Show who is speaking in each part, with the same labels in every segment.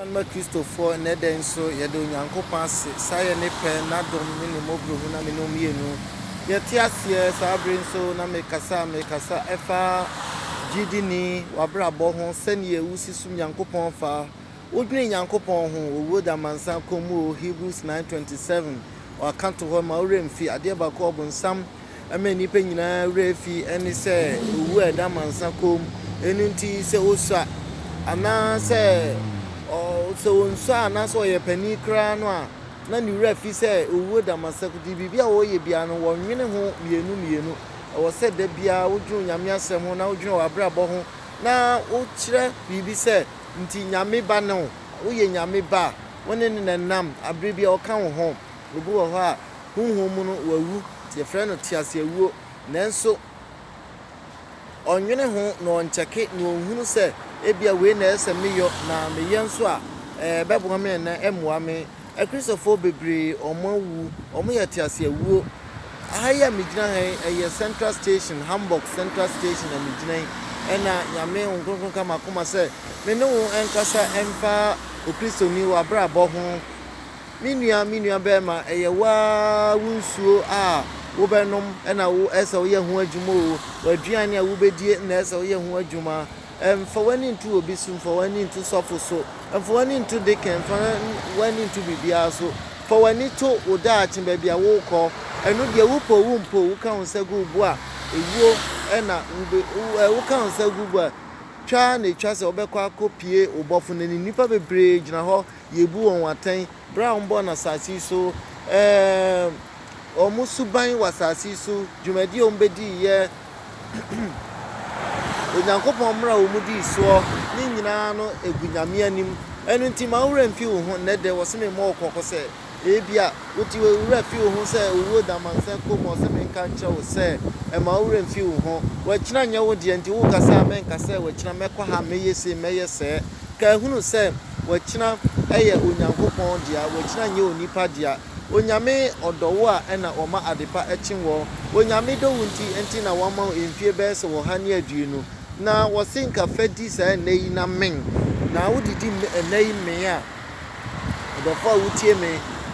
Speaker 1: Anma Christopher Neden so yɛde onyankopɔn ase saa yɛ ne pɛ n'adom ne ne mmɔborɔhu na me no mmienu yɛte aseɛ saa bere nso na mekasa ɛfa gyidini wabrabɔ ho sɛnea wusi sum nyankopɔn fa wodwene nyankopɔn ho owuo da mansa kɔmu Hebrews 9:27 waka to hɔ ma ɔwerɛ mfi adeɛ baako ɔbonsam ama nnipa nyinaa werɛ fi ɛne sɛ owu a ɛda mansa kɔm ɛno nti sɛ ɔsua anaasɛ so onso anaasɛ ɔyɛ pani koraa no a na ne werɛ fi sɛ owuo da mansa kɔdi biribi a wɔyɛ bia no wɔnwene ho mmienu ɛwɔ sɛ da biara wodwene nyame asɛm ho na wodwene w'abrabɔ ho na wokyerɛ biribi sɛ nti nyame ba no woyɛ nyame ba wone ne nanam abere bia ɔka wo ho obi wɔ hɔ a honhom mu no wawu yɛfrɛ no teaseawuo nanso ɔnwene ho na ɔnkyɛke na ɔnhunu sɛ ebia wei na ɛsɛ meyɔ na meyɛ nso a bɛboa me na ɛmmoa me akristofoɔ bebree ɔmo awu ɔmo yɛ teaseawuo aha yɛ megyina ha ɛyɛ Central Station Hamburg Central Station na megyina yi ɛna nyame nkronkron kama koma sɛ me ne wo ɛnkasa ɛmfa okristoni wɔ abrabɔ ho me nua bɛrima ɛyɛ waa wo nsuo a wobɛnom ɛna wo ɛsɛ woyɛ ho adwuma o waduane a wobɛdie na ɛsɛ woyɛ ho adwuma mfa w'ani nto obi so mfa w'ani nto sɔfo so mfa w'ani nto deacon mfa w'ani nto biribiara so fa w'ani to wo daakye baabi a wokɔ ɛno deɛ wopɔ wo mpo woka wo nsa gu bu a ewuo ɛna woka wo nsa gu bu a twa na etwa sɛ wobɛkɔ akɔpie wobɔfo na nnipa bebree gyina hɔ yɛbu wɔn atɛn bra wɔn na asase so ɔmo suban wɔ asase so dwumadi a ɔmbɛdi yɛ onyankopɔn mmara wɔ mu di soɔ ne nyinaa no egu nyame anim ɛno nti ma wura mfi wo ho nnɛ dɛ wɔ se me mmɔ ɔkɔkɔ sɛ ebia woti wura fi wo ho sɛ owuo da mansa kɔm ɔsɛ menka nkyerɛ wo sɛ ɛma wura mfi wo ho wakyina nyɛ wo deɛ nti wo kasa a menka sɛ wakyina mɛkɔ ha mɛyɛ se mɛyɛ sɛ ka ehunu sɛ wakyina ɛyɛ onyankopɔn deɛ wakyina nyɛ onipa deɛ onyame ɔdɔwo a ɛna ɔma adepa ɛkye wɔ onyame dɔwo nti na wɔma mfie bɛyɛ sɛ wɔ ha ne aduonu na wɔse nka fadi saa nna yi na men na wodidi nna yi men a ɔdɔfo a wotie me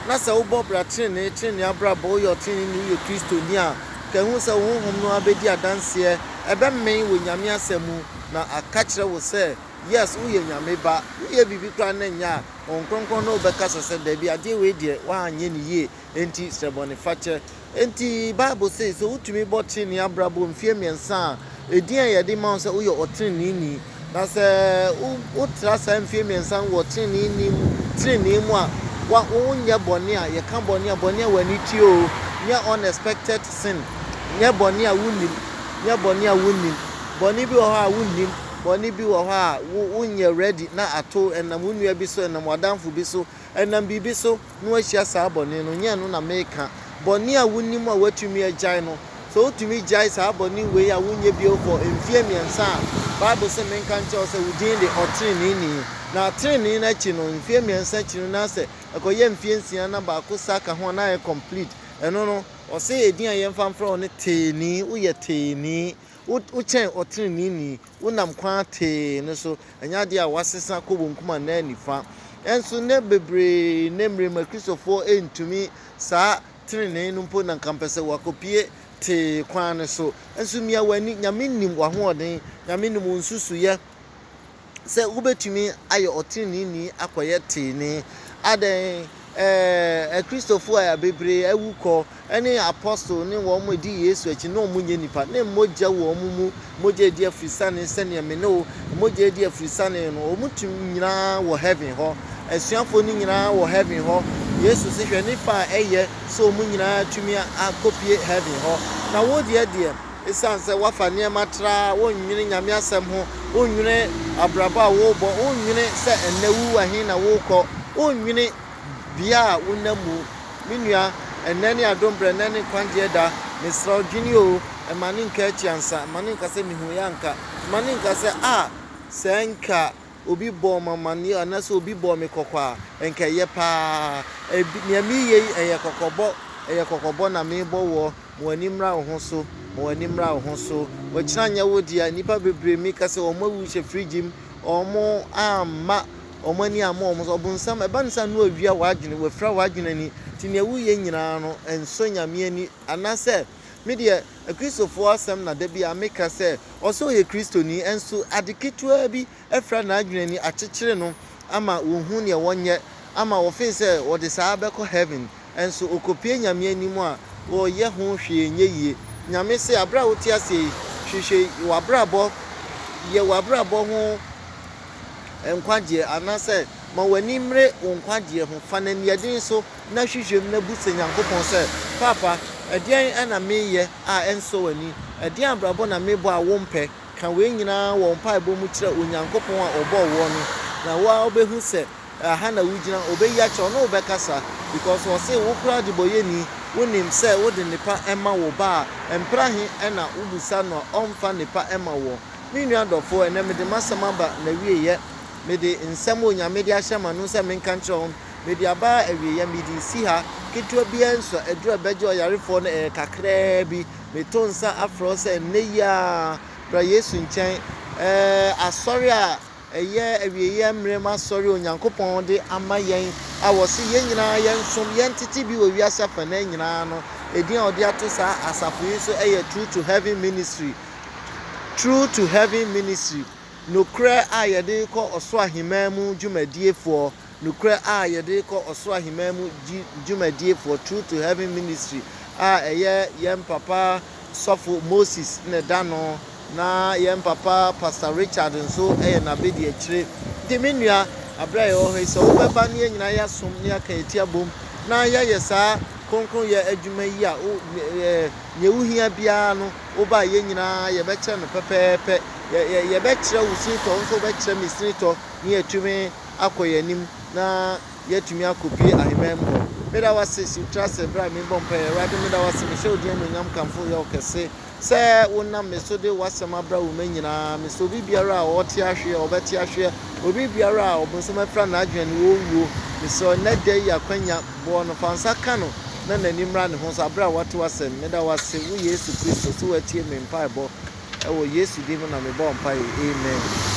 Speaker 1: na sɛ wobɔ bra trene abrabɔ woyɛ ɔtrene ne woyɛ kristoni a ka hu sɛ honhom no abɛdi adanseɛ ɛbɛmen wɔ nyame asɛm mu na aka kyerɛ wo sɛ yes woyɛ nyame ba woyɛ biribi koraa na nyɛ a ɔnkronkron na wobɛkasa sɛ dabi adeɛ wei deɛ woanyɛ ne yie enti srɛ bɔne fakyɛ enti bible sɛ wotumi bɔ trene abrabɔ mfie mmiɛnsa a ɛdin a yɛde ma wo sɛ woyɛ ɔtreneni na sɛ wotra saa mfie mmiɛnsa wɔ treneni mu a wonyɛ bɔne a yɛka bɔne a w'ani tie o nyɛ unexpected sin nyɛ bɔne a wonnim bɔne bi wɔ hɔ a wonnim bɔne bi wɔ hɔ a wonyɛ ready na ato ɛnam wo nua bi so ɛnam wadamfo bi so ɛnam biribi so na wahyia saa bɔne no nyɛ no na meka bɔne a wonnim a watumi agyae no so wotumi gyae saa bɔne wei a wonyɛ bio fɔ mfie mmiɛnsa a bible sɛ menka nkyɛw sɛ wo din de ɔtreneni na treneni no akyi no mfie mmiɛnsa akyi no na sɛ ɛkɔyɛ mfie nsia na baako sa ka ho na yɛ complete ɛno no ɔsɛ ɛdin a yɛmfa mfrɛ wo ne teeni woyɛ teeni wokyɛn ɔtreneni wonam kwan tee no so ɛnyɛ adeɛ a wasesa kɔ bonkum anaa nifa ɛnso ne bebree ne mmerɛma kristofoɔ ɛntumi saa treneni no mpo na nkampɛ sɛ wakɔpie tee kwan no so ɛnso mmea w'ani nyame nim w'ahoɔden nyame nim wo nsusuyɛ sɛ wobɛtumi ayɛ ɔtreneni akɔyɛ teeni adan kristofoɔ a bebree awu kɔ ɛne apostle ne wɔn mo di yesu akyi na wɔn nyɛ nipa ne mmogya wɔ wɔn mu mmogya di afirisane sɛnea me ne wo mmogya di afirisane no wɔn tumi nyinaa wɔ heaven hɔ asuafoɔ no nyinaa wɔ heaven hɔ yesu sɛ hwɛ nipa a ɛyɛ sɛ wɔn nyinaa tumi akɔpie heaven hɔ na wɔn deɛ ɛsiane sɛ wafa nneɛma tra wɔnnwene nyame asɛm ho wɔnnwene abrabɔ a wɔrebɔ wɔnnwene sɛ ɛnɛ wu ahen na wɔrekɔ wɔnnwene bia a wonam mu me nua ɛnɛ ne adombrɛ ɛnɛ ne kwangyeɛ da mesrɛ dwene o ɛma ne nka akyi ansa ɛma ne nka sɛ mehu yɛ anka ɛma ne nka sɛ sɛ nka obi bɔ mamani anaasɛ obi bɔ me kɔkɔ a ɛnka ɛyɛ paa nea meyɛ yi ɛyɛ kɔkɔbɔ na mebɔ wɔ w'ani mmra wo ho so wɔkyena nyɛ wo deɛ nnipa bebree meka sɛ ɔmo awu hyɛ frigim ɔmo amma omani ama omo so obunsam ebansa no awia wadwene wafra wadwene ni tinia wuye nyina no enso nyame ani anase me de Christopher asem na da bia meka se oso ye Kristoni enso adeketua bi efra na adwene ni akekere no ama wohu ne wonye ama wo fin se wo de saa beko heaven enso okopie nyame ani mu a wo ye ho hwe nye yie nyame se abra wo ti ase hwehwe wabrabo ye wabrabo ho enkwagye anase ma wani mre onkwagye ho fanani yadin so na hwehwem na busa nyankopon se papa edian ana meye a enso wani edian brabo na mebo a wompe kan we nyina wo mpa ebo mu kire onyankopon a obo wo no na wa obehu se aha na wugina obeyi acho no obekasa because wo se wo kura de boyeni wonim se wo de nipa ema wo ba emprahe na ubusa no omfa nipa ema wo mi nua dofo ene me de masama ba na wieye me de nsem onyame de ahyema no se menka nkyerɛ me de aba awieye me de si ha ketua bia nso edura beje oyarefo no kakra bi me to nsa afro se neya bra Yesu nkyɛn asɔre a eye awieye mrema asɔre onyankopɔn de ama yɛn a wɔse yɛn nyinaa yɛn som yɛn titi bi wɔ wiase fa na nyinaa no edin a ɔde ato saa asafo yi so True to Heaven Ministry. True to Heaven Ministry. Nokra a yɛde kɔ ɔso ahemamu dwumadiefo. Nokra a yɛde kɔ ɔso ahemamu dwumadiefo. True to Heaven Ministry. A ɛyɛ yɛn papa Sɔfo Moses ne dano na yɛn papa Pastor Richard nso ɛyɛ na bedi akyire. De menua abra yɛ ɔhɛ sɛ wobɛba ne nyina yɛ som ne aka etia bom na yɛ saa konkron yɛ adwuma yi a nye wuhia bia no oba yɛ nyina yɛ bɛkyerɛ no pɛpɛɛpɛ yɛ bɛkyerɛ wusinto nso bɛkyerɛ misinto ne yɛtumi akɔ yɛnim na yɛtumi akɔpie ahemembo meda wase si trust bra me bompa yɛ rade meda wase me hyɛ odian no nyam kamfo yɛ okese sɛ wona me so de wasɛm abra wo manyina me so bibiara a ɔte ahwe ɔbɛte ahwe obi biara a ɔbonsam afra na adwene wo wuo me so na dai akwanya bo no fansa ka no na nanimra ne ho so abra wate wasɛm meda wase wo Yesu Kristo so watie me mpa ebo ɛwɔ Yesu dim na me bompa amen.